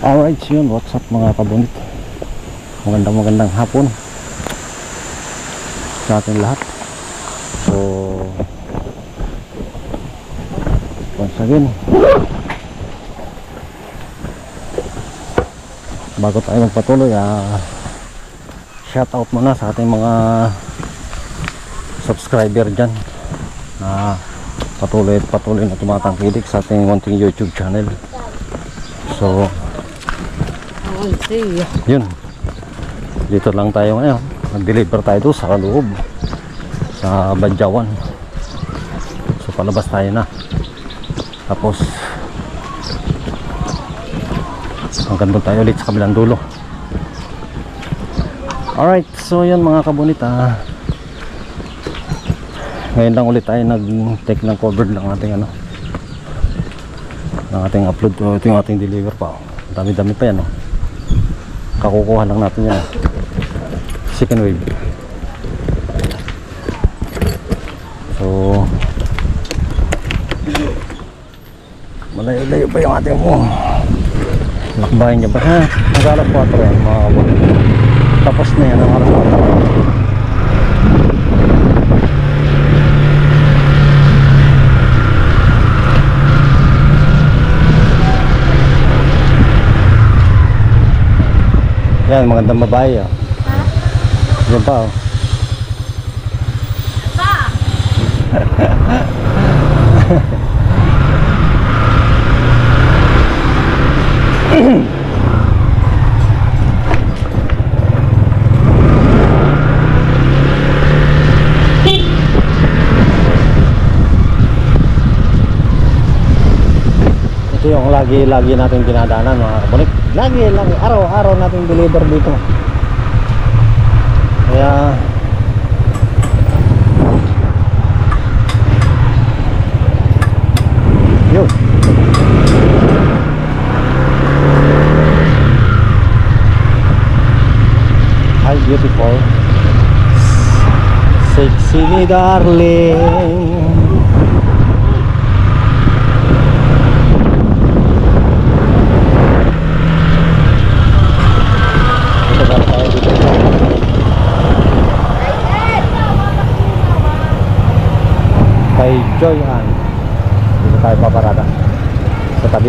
Alright, so yun, what's up mga kabunit, magandang hapon sa ating lahat. So once again, bago tayo magpatuloy, shout out muna sa ating mga subscriber dyan na patuloy na tumatangkilik sa ating munting YouTube channel. So yun, dito lang tayo ngayon, nag-deliver tayo doon sa loob sa Badyawan. So palabas tayo na, tapos hanggang doon tayo ulit sa kabilang dulo. Alright, so yun mga kabunit, ngayon lang ulit tayo nag-take ng cover ng ating ng ating upload. Ito yung ating deliver pa, dami-dami pa yan, kakukuha lang natin yan, second wave. So malayo-layo pa yung ating lakbayin niya pa, nag-alas 4 yan mga kabunit, tapos na yan ang alas 4. Yan, magandang babae, ha? Yan pa, ito yung lagi natin dinadaanan mga kabunit. Lagi, araw-araw natin deliver dito. Kaya yun, hi beautiful, sexy ni darling. Kay Joy Ann, dito tayo paparada sa tabi.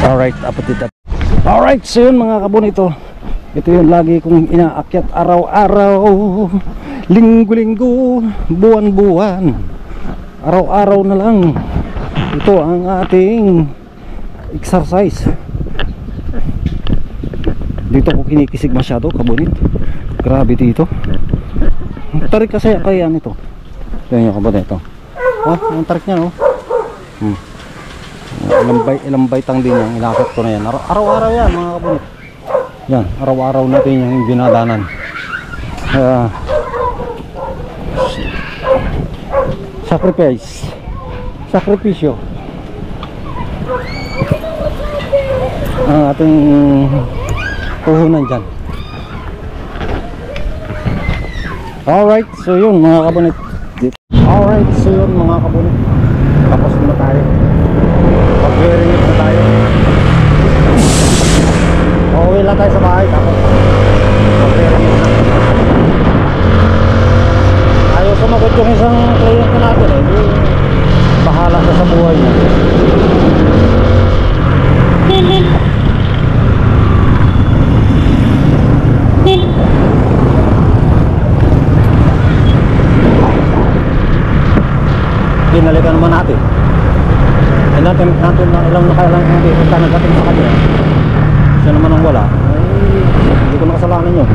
Alright, apatit. Alright, so yun mga kabunito, ito yung lagi kong inaakyat araw-araw, linggo-linggo, buwan-buwan, araw-araw na lang. Ito ang ating exercise. Dito ko kinikisig masyado kabunit, grabe dito. Tarik kasi kaya nito. Yan yung kabunit ito. Ang tarik niya, ilang baitang din yan, ilakot ko na yan. Araw-araw yan mga kabunit. Yan, araw-araw natin yung binadanan. Sakripisyo ang ating puhunan dyan. Alright, so yun mga kabunit. Alright, so yun mga kabunit, tapos na tayo, mag-wearing na tayo. Uuwi lang tayo sa bahay, tapos mag-wearing na. Ayaw sumagot yung isang client natin, hindi bahala sa buhay niya. Pinalikan naman natin. Natin na ilang nakailang hindi kita nagating sa kanya. Siya naman ang wala. Hindi ko nakasalanan yun.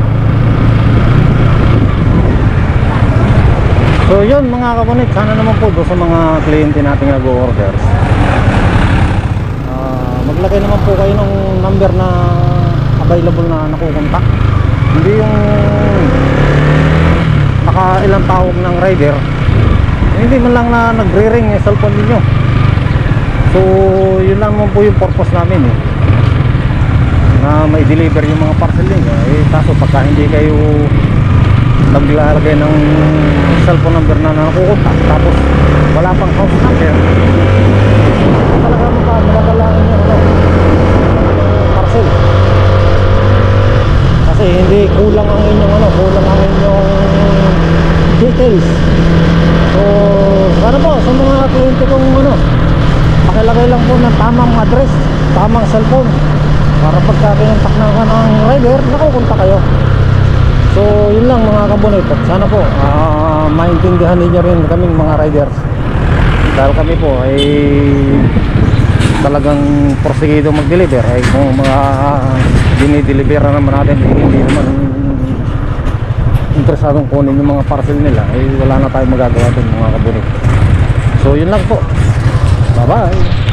So yun mga kabunit, sana naman po sa mga kliyente natin nag-o-order, maglagay naman po kayo ng number na available na nakukontak. Hindi yung nakailang tawag ng rider, hindi man lang na nagre-ring yung cellphone ninyo. So yun lang naman po yung purpose namin, na may deliver yung mga parcel ninyo. Kaso pagka hindi kayo naglalagay ng cellphone number na nakukontak, tapos wala pang house number, talaga So sana po sa mga kliyente kong ano, pakilagay lang po ng tamang address, tamang cellphone, para pagka kinontak na ka ng rider, nakukontak kayo. So yun lang mga kabunit, at sana po maintindihan ninyo rin kaming mga riders, dahil kami po ay talagang porsigido mag-deliver. Ay kung mga dinideliver naman natin hindi naman interesadong kunin yung mga parcel nila, ay wala na tayong magagawa dun mga kabunit. So yun lang po, bye bye.